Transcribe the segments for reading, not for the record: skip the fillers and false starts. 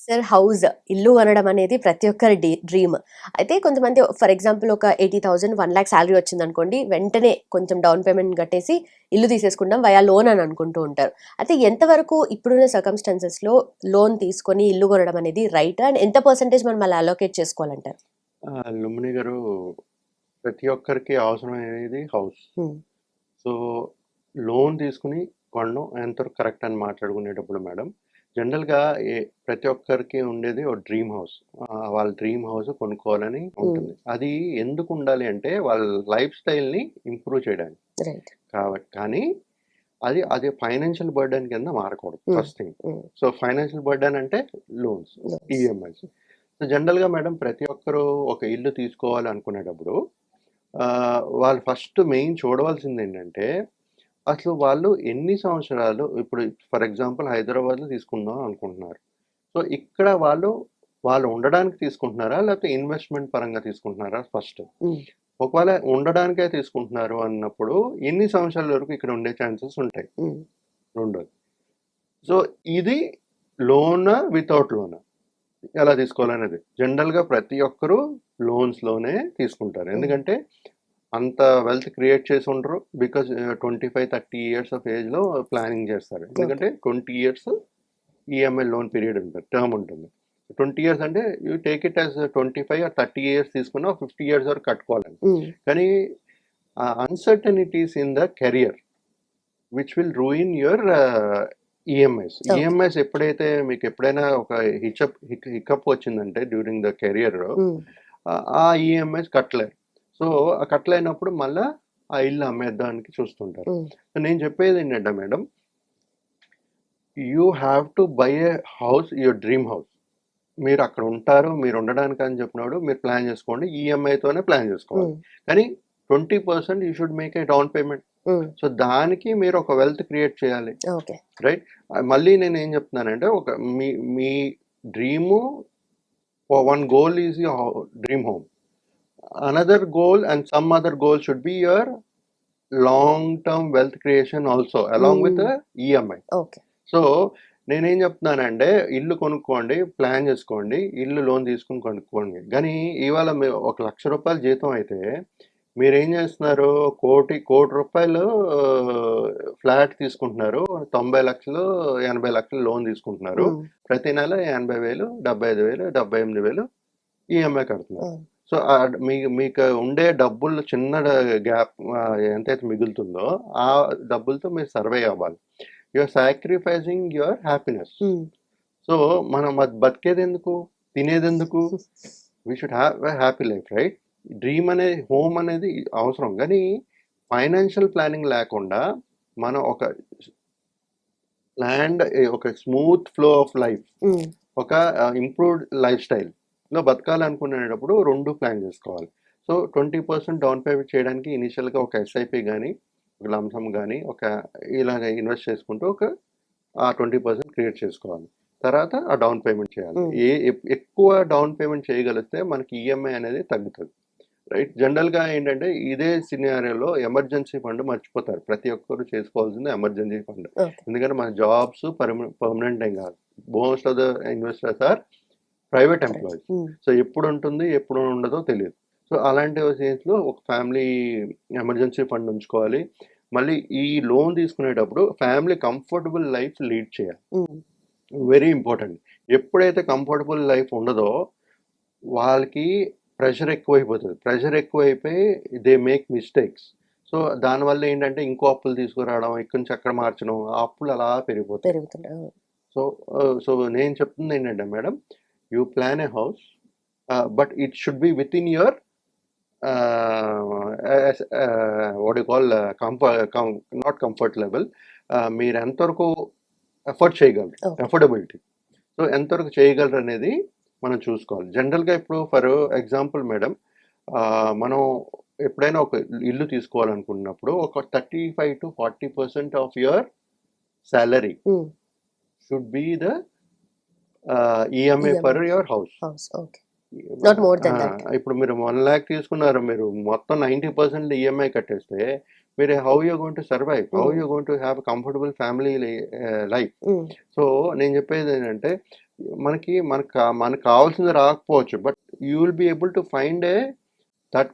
Sir house ఇల్లు కొనడం అనేది ప్రతి ఒక్కరి డ్రీమ్. అయితే కొంతమంది ఫర్ ఎగ్జాంపుల్ ఒక 80,000 1,00,000 శాలరీ వచ్చిందనుకోండి, వెంటనే కొంచెం డౌన్ పేమెంట్ కట్టేసి ఇల్లు తీసేసుకుంటాం వయా లోన్ అని అనుకుంటూ ఉంటారు. అయితే ఎంతవరకు ఇప్పుడున్న సర్కమ్స్టాన్సెస్లో లోన్ తీసుకొని ఇల్లు కొనడం అనేది రైట్, అండ్ ఎంత పర్సెంటేజ్ మనం అలా అలోకేట్ చేసుకోవాలంటారు? లుంబిని గారు, ప్రతి ఒక్కరికి అవసరమయ్యేది హౌస్. సో లోన్ తీసుకుని కొనడం ఎంతవరకు కరెక్ట్ అని మాట్లాడుకునేటప్పుడు మేడం, జనరల్గా ప్రతి ఒక్కరికి ఉండేది ఒక డ్రీమ్ హౌస్. వాళ్ళ డ్రీమ్ హౌస్ కొనుక్కోవాలని ఉంటుంది. అది ఎందుకు ఉండాలి అంటే వాళ్ళ లైఫ్ స్టైల్ని ఇంప్రూవ్ చేయడానికి కాబట్టి. కానీ అది అది ఫైనాన్షియల్ బర్డెన్ కింద మారకూడదు first thing. So financial burden అంటే లోన్స్, ఈఎంఐస్. సో జనరల్గా మేడం, ప్రతి ఒక్కరూ ఒక ఇల్లు తీసుకోవాలి అనుకునేటప్పుడు వాళ్ళు ఫస్ట్ మెయిన్ చూడవలసింది ఏంటంటే, అసలు వాళ్ళు ఎన్ని సంవత్సరాలు, ఇప్పుడు ఫర్ ఎగ్జాంపుల్ హైదరాబాద్లో తీసుకుందాం అనుకుంటున్నారు. సో ఇక్కడ వాళ్ళు ఉండడానికి తీసుకుంటున్నారా, లేకపోతే ఇన్వెస్ట్మెంట్ పరంగా తీసుకుంటున్నారా ఫస్ట్. ఒకవేళ ఉండడానికే తీసుకుంటున్నారు అన్నప్పుడు ఎన్ని సంవత్సరాల వరకు ఇక్కడ ఉండే ఛాన్సెస్ ఉంటాయి, రెండోది. సో ఇది లోనా వితౌట్ లోనా ఎలా తీసుకోవాలనేది జనరల్గా ప్రతి ఒక్కరూ లోన్స్లోనే తీసుకుంటారు. ఎందుకంటే అంత వెల్త్ క్రియేట్ చేసి ఉండరు. బికాజ్ 25-30 ఇయర్స్ ఆఫ్ ఏజ్లో ప్లానింగ్ చేస్తారు. ఎందుకంటే 20 ఇయర్స్ ఈఎంఐ లోన్ పీరియడ్ ఉంటుంది, టర్మ్ ఉంటుంది. 20 ఇయర్స్ అంటే you take it as 25 or 30 years తీసుకున్నా 50 ఇయర్స్ వరకు కట్టుకోవాలని. కానీ uncertainties in the career which will ruin your EMIs. EMIs ఎప్పుడైతే మీకు ఎప్పుడైనా ఒక హికప్ వచ్చిందంటే డ్యూరింగ్ ద కెరియర్, ఆ ఈఎంఐస్ కట్టలేరు. సో ఆ కట్టలేనప్పుడు మళ్ళీ ఆ ఇల్లు అమ్మేద్దానికి చూస్తుంటారు. సో నేను చెప్పేది ఏంటంటే madam, you have to buy A house, your dream house. మీరు అక్కడ ఉంటారు, మీరు ఉండడానికి అని చెప్పినప్పుడు మీరు ప్లాన్ చేసుకోండి, ఈఎంఐతోనే ప్లాన్ చేసుకోవాలి. కానీ 20% you should make a down payment. So దానికి మీరు ఒక వెల్త్ క్రియేట్ చేయాలి, రైట్? మళ్ళీ నేను ఏం చెప్తున్నానంటే, ఒక మీ dream, one goal is your dream home. Another goal and some other goal should be your long-term wealth creation also, along with the EMI. So నేనేం చెప్తున్నానంటే, ఇల్లు కొనుక్కోండి, ప్లాన్ చేసుకోండి, ఇల్లు లోన్ తీసుకుని కొనుక్కోండి. కానీ ఇవాళ ₹1,00,000 జీతం అయితే మీరేం చేస్తున్నారు, కోటి రూపాయలు ఫ్లాట్ తీసుకుంటున్నారు, 90 లక్షలు 80 లక్షలు లోన్ తీసుకుంటున్నారు. ప్రతి నెల 80,000, 75,000, 78,000 ఈఎంఐ కడుతున్నారు. సో మీకు ఉండే డబ్బులు చిన్న గ్యాప్ ఎంతైతే మిగులుతుందో ఆ డబ్బులతో మీరు సర్వే అవ్వాలి. You're sacrificing your happiness. So మనం బతికేది ఎందుకు, తినేది ఎందుకు? We should have a happy life, right? Dream అనేది, హోమ్ అనేది అవసరం. కానీ ఫైనాన్షియల్ ప్లానింగ్ లేకుండా మనం ఒక స్మూత్ ఫ్లో ఆఫ్ లైఫ్, ఒక ఇంప్రూవ్డ్ లైఫ్ స్టైల్ లో బతకాలనుకునేటప్పుడు రెండు ప్లాన్ చేసుకోవాలి. సో 20% డౌన్ పేమెంట్ చేయడానికి ఇనిషియల్గా ఒక ఎస్ఐపి కానీ, ఒక లంసమ్ కానీ, ఒక ఇలాగ ఇన్వెస్ట్ చేసుకుంటూ ఒక 20% క్రియేట్ చేసుకోవాలి. తర్వాత ఆ డౌన్ పేమెంట్ చేయాలి. ఎక్కువ డౌన్ పేమెంట్ చేయగలిగితే మనకి ఈఎంఐ అనేది తగ్గుతుంది, రైట్? జనరల్గా ఏంటంటే, ఇదే సినారియోలో ఎమర్జెన్సీ ఫండ్ మర్చిపోతారు. ప్రతి ఒక్కరు చేసుకోవాల్సింది ఎమర్జెన్సీ ఫండ్. ఎందుకంటే మన జాబ్స్ పర్మనెంట్ ఏం కాదు. Most of the investors or private employees. So ఎప్పుడు ఉంటుంది, ఎప్పుడు ఉండదో తెలియదు. సో అలాంటి కేసులో ఒక ఫ్యామిలీ ఎమర్జెన్సీ ఫండ్ ఉంచుకోవాలి. మళ్ళీ ఈ లోన్ తీసుకునేటప్పుడు ఫ్యామిలీ కంఫర్టబుల్ లైఫ్ లీడ్ చేయాలి, వెరీ ఇంపార్టెంట్. ఎప్పుడైతే కంఫర్టబుల్ లైఫ్ ఉండదో వాళ్ళకి ప్రెషర్ ఎక్కువైపోతుంది. ప్రెషర్ ఎక్కువైపోయి దే మేక్ మిస్టేక్స్. సో దానివల్ల ఏంటంటే ఇంకో అప్పులు తీసుకురావడం, ఇక్కడి నుంచి అక్కడ మార్చడం, ఆ అప్పులు అలా పెరిగిపోతాయి. సో నేను చెప్తుంది ఏంటంటే madam, you plan a house, but it should be within your what you call not comfort level. మీరు ఎంతవరకు ఎఫర్ట్ చేయగలరు, ఎఫోర్డబిలిటీ. సో ఎంతవరకు చేయగలరు అనేది మనం చూసుకోవాలి. జనరల్గా ఇప్పుడు ఫర్ ఎగ్జాంపుల్ మేడం, మనం ఎప్పుడైనా ఒక ఇల్లు తీసుకోవాలనుకున్నప్పుడు ఒక 35 to 40% of your salary should be the EMI for your house. ఇప్పుడు మీరు 1 lakh తీసుకున్నారు, మీరు మొత్తం 90% ఈఎంఐ కట్టేస్తే మీరు how you going to survive, how you going to have comfortable family life. So నేను చెప్పేది ఏంటంటే, మనకు కావాల్సింది రాకపోవచ్చు. But you will be able to find a that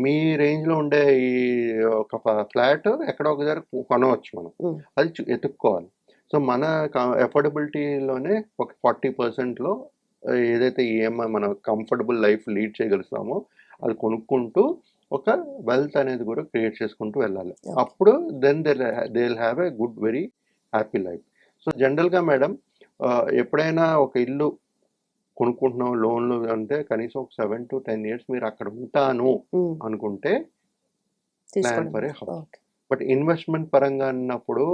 మీ రేంజ్‌లో ఉండే ఈ ఒక ఫ్లాట్ ఎక్కడో ఒక దగ్గర కొనవచ్చు మనం. హ్మ్. అది ఎతుక్కోవాలి. సో, మన అఫోర్డబిలిటీలోనే ఒక 40%లో ఏదైతే ఈఎంఐ మనం కంఫర్టబుల్ లైఫ్ లీడ్ చేయగలుగుతామో అది కొనుక్కుంటూ ఒక వెల్త్ అనేది కూడా క్రియేట్ చేసుకుంటూ వెళ్ళాలి. ఓకే. అప్పుడు then they will have a good very happy life. So, జనరల్‌గా మేడం ఎప్పుడైనా ఒక ఇల్లు కొనుక్కుంటున్నాం లోన్‌లు అంటే కనీసం ఒక 7-10 ఇయర్స్ మీరు అక్కడ ఉంటాను హ్మ్. అనుకుంటే ప్లాన్ తీసుకోవడం for a better. House. Okay. But investment పరంగా అన్నప్పుడు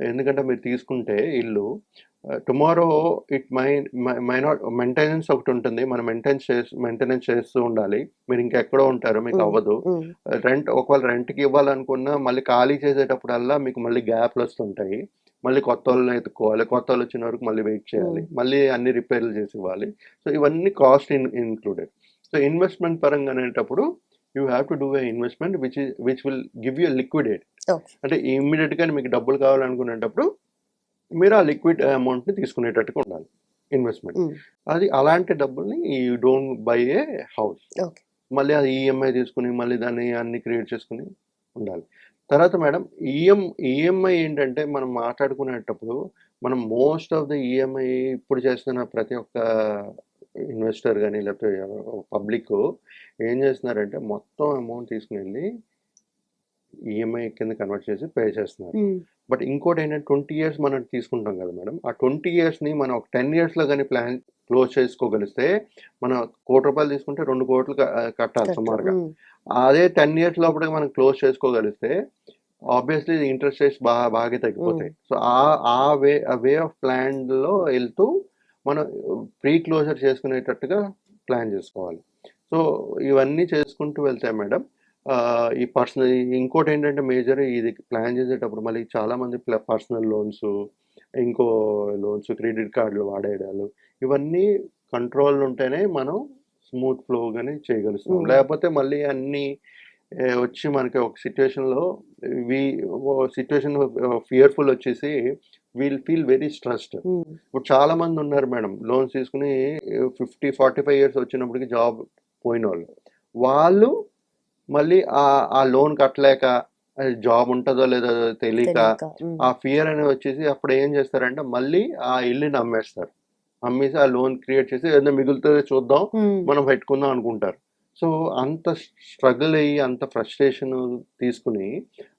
ఎందుకంటే మీరు తీసుకుంటే ఇల్లు tomorrow it my not maintenance ఒకటుంటుంది. మనం మెయింటెనెన్స్ చేస్తూ ఉండాలి. మీరు ఇంకెక్కడో ఉంటారు. మీకు హ్మ్. అవ్వదు. హ్మ్. ఒకవేళ రెంట్‌కి ఇవ్వాలనుకున్నా మళ్ళీ ఖాళీ చేసేటప్పుడల్లా మీకు మళ్ళీ గ్యాప్‌లొస్తుంటాయి. మళ్ళీ కొత్తోళ్ళని ఎతుక్కోవాలి. కొత్తోళ్ళొచ్చిన వరకు మళ్ళీ వెయిట్ చేయాలి. హ్మ్. మళ్ళీ అన్ని రిపేర్లు చేసి ఇవ్వాలి. సో, ఇవన్నీ కాస్ట్ ఇంక్లూడెడ్. సో, ఇన్వెస్ట్‌మెంట్ పరంగా అనేటప్పుడు you have to do a investment which will give you liquidate. Okay. అంటే ఇమ్మీడియేట్‌గా మీకు డబ్బులు కావాలనుకునేటప్పుడు మీరు ఆ లిక్విడ్ అమౌంట్‌ని తీసుకునేటట్టుగా ఉండాలి ఇన్వెస్ట్‌మెంట్. హ్మ్. అది అలాంటి డబ్బుల్ని you don't by A house. Okay. మళ్ళీ అది ఈఎంఐ తీసుకొని మళ్ళీ దాన్ని అన్ని క్రియేట్ చేసుకొని ఉండాలి. తర్వాత మేడం ఈఎంఐ ఏంటంటే మనం మాట్లాడుకునేటప్పుడు మనం మోస్ట్ ఆఫ్ ద ఈఎంఐ ఇప్పుడు చేస్తున్న ప్రతి ఒక్క ఇన్వెస్టర్ గాని లేకపోతే పబ్లిక్ ఏం చేస్తున్నారంటే మొత్తం అమౌంట్ తీసుకునెళ్ళి ఈఎంఐ కింద కన్వర్ట్ చేసి పే చేస్తున్నారు. హ్మ్. బట్ ఇంకోటేంటంటే 20 ఇయర్స్ మనం తీసుకుంటాం కదా మేడం. ఆ 20 ఇయర్స్‌ని మనం ఒక 10 ఇయర్స్‌లో గాని ప్లాన్ క్లోజ్ చేసుకోగలిస్తే మనం రూ. 1,00,00,000 తీసుకుంటే 2,00,00,000 కట్టాలి కరెక్ట్. సుమారుగా. హ్మ్. అదే 10 ఇయర్స్ లోపలే మనం క్లోజ్ చేసుకోగలిస్తే ఆబ్వియస్‌లీ ఇంట్రెస్ట్ రేట్స్ బాగా హ్మ్. తగ్గిపోతాయి. సో, ఆ వే ఆఫ్ ప్లాన్‌లో ఎళ్తూ మనం ప్రీ క్లోజర్ చేసుకునేటట్టుగా ప్లాన్ చేసుకోవాలి. సో, ఇవన్నీ చేసుకుంటూ వెళ్తే మేడం ఈ పర్సనల్ ఇంకోటేంటంటే మేజర్ ఇది ప్లాన్ చేసేటప్పుడు మళ్ళీ చాలామంది పర్సనల్ లోన్స్, ఇంకో లోన్స్, క్రెడిట్ కార్డులు వాడేయడాలు ఇవన్నీ కంట్రోల్ ఉంటేనే మనం స్మూత్ ఫ్లోగానే చేయగలుగుతాం. హ్మ్. లేకపోతే మళ్ళీ అన్నీ వచ్చి మనకి ఒక సిట్యుయేషన్‌లో వి సిట్యుయేషన్ ఫియర్‌ఫుల్ వచ్చేసి విల్ ఫీల్ వెరీ స్ట్రెస్డ్. హ్మ్. ఇప్పుడు చాలామంది ఉన్నారు మేడం. లోన్స్ తీసుకొని 50, 45 ఇయర్స్ వచ్చినప్పటికి జాబ్ పోయినోళ్ళు. వాళ్ళు మళ్ళీ ఆ లోన్ కట్టలేక జాబ్ ఉంటదో లేదో తెలీక తెలియక. హ్మ్. ఆ ఫియర్ అనేది వచ్చేసి అప్పుడు ఏం చేస్తారంటే మళ్ళీ ఆ ఇల్లుని అమ్మేస్తారు. అమ్మేసి ఆ లోన్ క్రియేట్ చేసి ఏదో మిగులుతుందో చూద్దాం హ్మ్. మనం పెట్టుకుందాం అనుకుంటారు. సో, అంత స్ట్రగుల్ అయ్యి అంత ఫ్రస్ట్రేషన్ తీసుకుని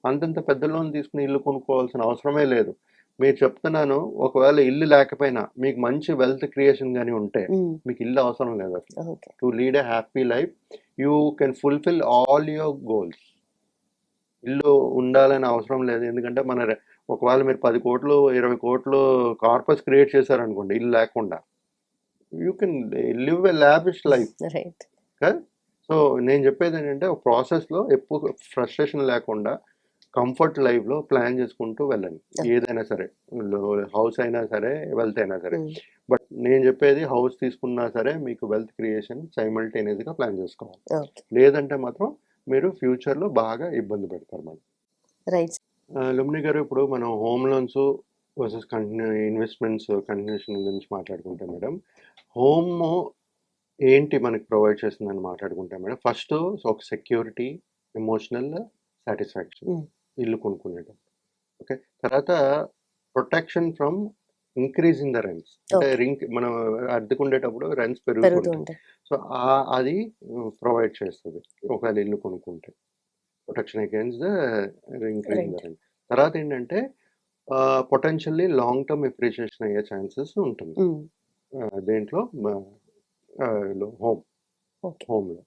అంతంత పెద్ద లోన్ తీసుకుని ఇల్లు కొనుక్కోవాల్సిన అవసరమే లేదు. మీరు చెప్తున్నాను ఒకవేళ ఇల్లు లేకపోయినా మీకు మంచి వెల్త్ క్రియేషన్ గాని ఉంటే హ్మ్. మీకు ఇల్లు అవసరం లేదు అసలు. Okay. To lead a happy life you can fulfil all your goals. ఇల్లు ఉండాలని అవసరం లేదు. ఎందుకంటే ఒకవేళ మీరు 10,00,00,000, 20,00,00,000 కార్పస్ క్రియేట్ చేశారనుకోండి ఇల్లు లేకుండా. You can live a lavish life. Right. కదా! సో, నేను చెప్పేదేంటంటే ఒక ప్రాసెస్‌లో ఎప్పుడు ఫ్రస్ట్రేషన్ లేకుండా కంఫర్ట్ లైఫ్‌లో ప్లాన్ చేసుకుంటూ వెళ్ళండి. ఓకే. ఏదైనా సరే. హౌస్ అయినా సరే, వెల్త్ అయినా సరే. హ్మ్. బట్ నేను చెప్పేది హౌస్ తీసుకున్నా సరే మీకు వెల్త్ క్రియేషన్ సైమల్టేనియస్‌గా ప్లాన్ చేసుకోవాలి. ఓకే. లేదంటే మాత్రం మీరు ఫ్యూచర్‌లో బాగా ఇబ్బంది పెడతారు మేడం. రైట్. లుమ్ని గారు ఇప్పుడు మనం home loans versus investments continuation గురించి మాట్లాడుకుంటే మేడం, హోమ్ ఏంటి మనకి ప్రొవైడ్ చేస్తుందని మాట్లాడుకుంటే మేడం, ఫస్ట్ ఒక సెక్యూరిటీ, ఎమోషనల్ సాటిస్ఫాక్షన్ హ్మ్. ఇల్లు కొనుక్కునేటప్పుడు. ఓకే. తర్వాత protection from increasing the rents. అంటే ఓకే. మనం అద్దెకుండేటప్పుడు రెంట్స్ పెరుగుతూ పెరుగుతూ ఉంటాయి. ఉంటాయి. సో, అది ప్రొవైడ్ చేస్తది. ఒకవేళ ఇల్లు కొనుక్కుంటే. Protection against the increasing the right. Rent. తర్వాత ఏంటంటే పొటెన్షియల్లీ లాంగ్ టర్మ్ అప్రిషియేషన్ అయ్యే ఛాన్సెస్ ఉంటుంది. హ్మ్. దేంట్లో హోమ్ ఓకే. హోమ్‌లో.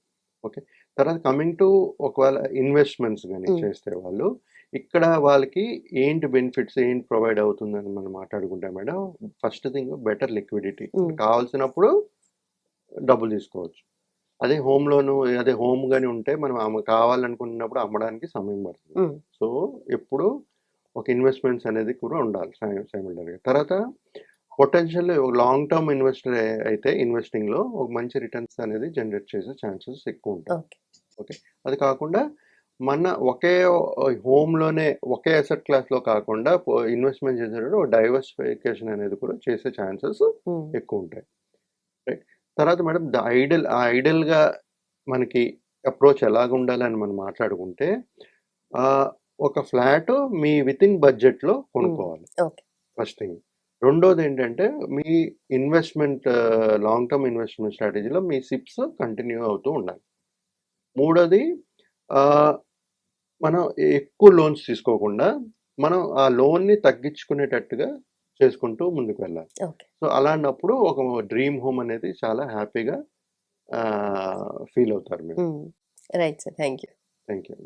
ఓకే. తర్వాత కమింగ్ టు ఒకవేళ ఇన్వెస్ట్‌మెంట్స్ గాని హ్మ్. చేస్తే వాళ్ళు, ఇక్కడ వాళ్ళకి ఏంటి బెనిఫిట్స్ ఏంటి ప్రొవైడ్ అవుతుందని మనం మాట్లాడుకుంటే madam, first thing better liquidity. హ్మ్. కావాల్సినప్పుడు డబ్బులు తీసుకోవచ్చు. అదే హోమ్ గాని ఉంటే మనం కావాలనుకున్నప్పుడు అమ్మడానికి సమయం పడుతుంది. హ్మ్. సో, ఎప్పుడు ఒక ఇన్వెస్ట్‌మెంట్స్ అనేది కూడా ఉండాలి సైమల్టేనియస్‌గా. తర్వాత పొటెన్షియల్ లాంగ్ టర్మ్ ఇన్వెస్టర్ అయితే ఇన్వెస్టింగ్‌లో ఒక మంచి రిటర్న్స్ అనేది జనరేట్ చేసే ఛాన్సెస్ ఎక్కువుంటాయి. ఓకే. ఓకే. అది కాకుండా మన ఒకే హోమ్‌లోనే ఒకే అసెట్ క్లాస్‌లో కాకుండా ఇన్వెస్ట్‌మెంట్ చేసేటప్పుడు డైవర్సిఫికేషన్ అనేది కూడా చేసే ఛాన్సెస్ హ్మ్. ఎక్కువుంటాయి. రైట్. తర్వాత మేడం ఐడియల్‌గా మనకి అప్రోచ్ ఎలాగుండాలని మనం మాట్లాడుకుంటే ఒక ఫ్లాట్ మీ వితిన్ బడ్జెట్‌లో కొనుక్కోవాలి. ఓకే. First thing. రెండోదేంటంటే మీ ఇన్వెస్ట్‌మెంట్ లాంగ్ టర్మ్ ఇన్వెస్ట్‌మెంట్ స్ట్రాటజీలో మీ సిప్స్ కంటిన్యూ అవుతూ ఉండాలి. మూడోది ఆహ్, మనం ఎక్కువ లోన్స్ తీసుకోకుండా మనం ఆ లోన్‌ని తగ్గించుకునేటట్టుగా చేసుకుంటూ ముందుకు వెళ్ళాలి. ఓకే. సో, అలాంటప్పుడు ఒక డ్రీమ్ హోమ్ అనేది చాలా హ్యాపీగా ఫీల్ అవుతారు మీరు. Right sir. Thank you. Thank you.